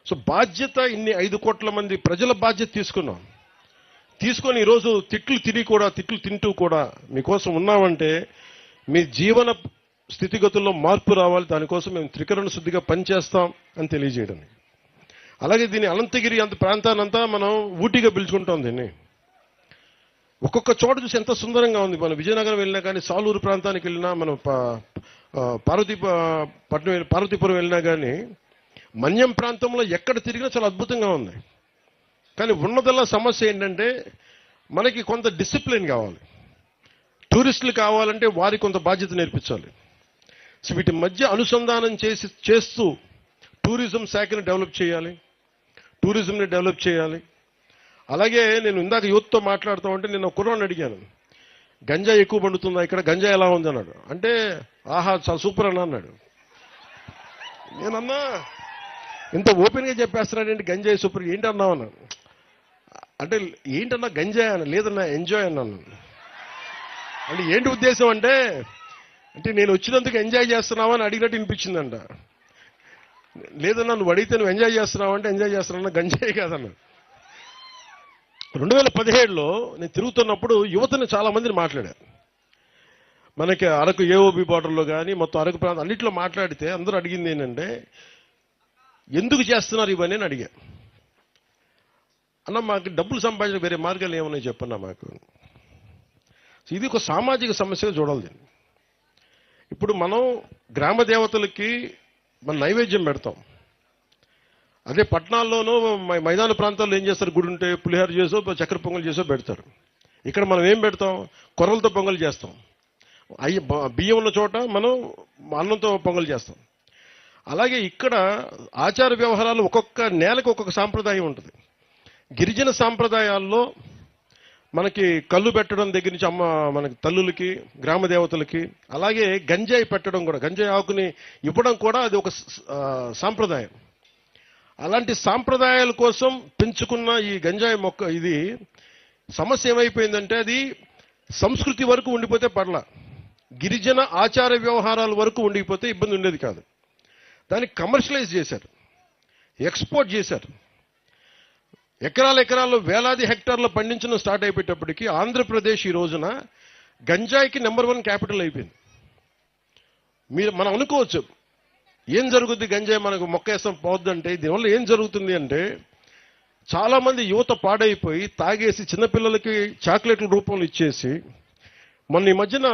So బాధ్యత ఇన్ని 5 కోట్ల మంది ప్రజల బాధ్యత తీసుకొని ఈరోజు తిట్లు తింటూ కూడా మీకోసం ఉన్నామంటే మీ జీవన స్థితిగతుల్లో మార్పు రావాలి. దానికోసం మేము త్రికరణ శుద్ధిగా పనిచేస్తాం అని తెలియజేయడం. అలాగే దీన్ని అనంతగిరి అంత ప్రాంతానంతా మనం ఊటీగా పిలుచుకుంటాం. దీన్ని ఒక్కొక్క చోట చూసి ఎంత సుందరంగా ఉంది. మనం విజయనగరం వెళ్ళినా కానీ, సాలూరు ప్రాంతానికి వెళ్ళినా, మనం పార్వతీపురం వెళ్ళినా కానీ, మన్యం ప్రాంతంలో ఎక్కడ తిరిగినా చాలా అద్భుతంగా ఉంది. కానీ ఉన్నదల్లా సమస్య ఏంటంటే మనకి కొంత డిసిప్లిన్ కావాలి. టూరిస్టులు కావాలంటే వారికి కొంత బాధ్యత నేర్పించాలి. సో వీటి మధ్య అనుసంధానం చేస్తూ టూరిజం శాఖని డెవలప్ చేయాలి, టూరిజంని డెవలప్ చేయాలి. అలాగే నేను ఇందాక యూత్తో మాట్లాడుతూ ఉంటే నేను కుర్రాన్ని అడిగాను, గంజాయి ఎక్కువ పండుతుందా ఇక్కడ, గంజాయి ఎలా ఉంది అన్నాడు. అంటే ఆహా చాలా సూపర్ అన్నా అన్నాడు. నేనన్నా ఇంత ఓపెన్గా చెప్పేస్తున్నాడేంటి, గంజాయి సూపర్ ఏంటన్నావు అన్నాను. అంటే ఏంటన్నా గంజాయి అన్న, లేదన్నా ఎంజాయ్ అన్నాను. అంటే ఏంటి ఉద్దేశం అంటే నేను వచ్చినందుకు ఎంజాయ్ చేస్తున్నావా అని అడిగినట్టు వినిపించిందంట. లేదన్నా నువ్వు అడిగితే నువ్వు ఎంజాయ్ చేస్తున్నావు అంటే ఎంజాయ్ చేస్తున్నా, గంజాయి కాదన్నా. 2017లో నేను తిరుగుతున్నప్పుడు యువతని చాలా మందిని మాట్లాడారు. మనకి అరకు ఏఓబి బార్డర్లో కానీ మొత్తం అరకు ప్రాంతం అన్నింటిలో మాట్లాడితే అందరూ అడిగింది ఏంటంటే ఎందుకు చేస్తున్నారు ఇవన్నీ అని అడిగా. అన్న మాకు డబ్బులు సంపాదించిన వేరే మార్గాలు ఏమన్నాయి చెప్పన్నా మాకు. ఇది ఒక సామాజిక సమస్యగా చూడాలి. ఇప్పుడు మనం గ్రామ దేవతలకి మన నైవేద్యం పెడతాం. అదే పట్టణాల్లోనూ మైదాన ప్రాంతాల్లో ఏం చేస్తారు, గుడి ఉంటే పులిహోర చేసో చక్కెర పొంగల్ చేసో పెడతారు. ఇక్కడ మనం ఏం పెడతాం, కొర్రలతో పొంగల్ చేస్తాం. బియ్యం ఉన్న చోట మనం అన్నంతో పొంగల్ చేస్తాం. అలాగే ఇక్కడ ఆచార వ్యవహారాలు ఒక్కొక్క నేలకు ఒక్కొక్క సాంప్రదాయం ఉంటుంది. గిరిజన సాంప్రదాయాల్లో మనకి కళ్ళు పెట్టడం దగ్గర నుంచి మనకి తల్లులకి, గ్రామ దేవతలకి, అలాగే గంజాయి పెట్టడం కూడా, గంజాయి ఆకుని ఇవ్వడం కూడా అది ఒక సాంప్రదాయం. అలాంటి సాంప్రదాయాల కోసం పెంచుకున్న ఈ గంజాయి మొక్క, ఇది సమస్య ఏమైపోయిందంటే అది సంస్కృతి వరకు ఉండిపోతే పర్ల, గిరిజన ఆచార వ్యవహారాల వరకు ఉండిపోతే ఇబ్బంది ఉండేది కాదు. దాన్ని కమర్షియలైజ్ చేశారు, ఎక్స్పోర్ట్ చేశారు. ఎకరాల్లో వేలాది హెక్టార్లు పండించడం స్టార్ట్ అయిపోయేటప్పటికీ ఆంధ్రప్రదేశ్ ఈ రోజున గంజాయికి #1 క్యాపిటల్ అయిపోయింది. మనం అనుకోవచ్చు ఏం జరుగుద్ది, గంజాయి మనకు మొక్కేస్తాం పోద్దంటే. దీనివల్ల ఏం జరుగుతుంది అంటే చాలా మంది యువత పాడైపోయి తాగేసి చిన్నపిల్లలకి చాక్లెట్ల రూపంలో ఇచ్చేసి, మొన్న ఈ మధ్యన